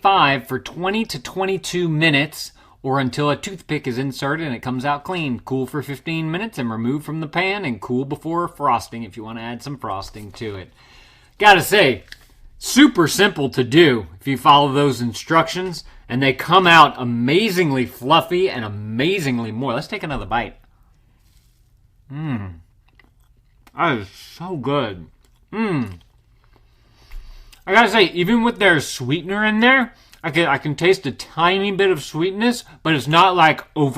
5 for 20 to 22 minutes or until a toothpick is inserted and it comes out clean. Cool for 15 minutes and remove from the pan, and cool before frosting if you want to add some frosting to it. Gotta say, super simple to do if you follow those instructions, and they come out amazingly fluffy and amazingly moist. Let's take another bite. That is so good. I gotta say, even with their sweetener in there, I can taste a tiny bit of sweetness, but it's not like over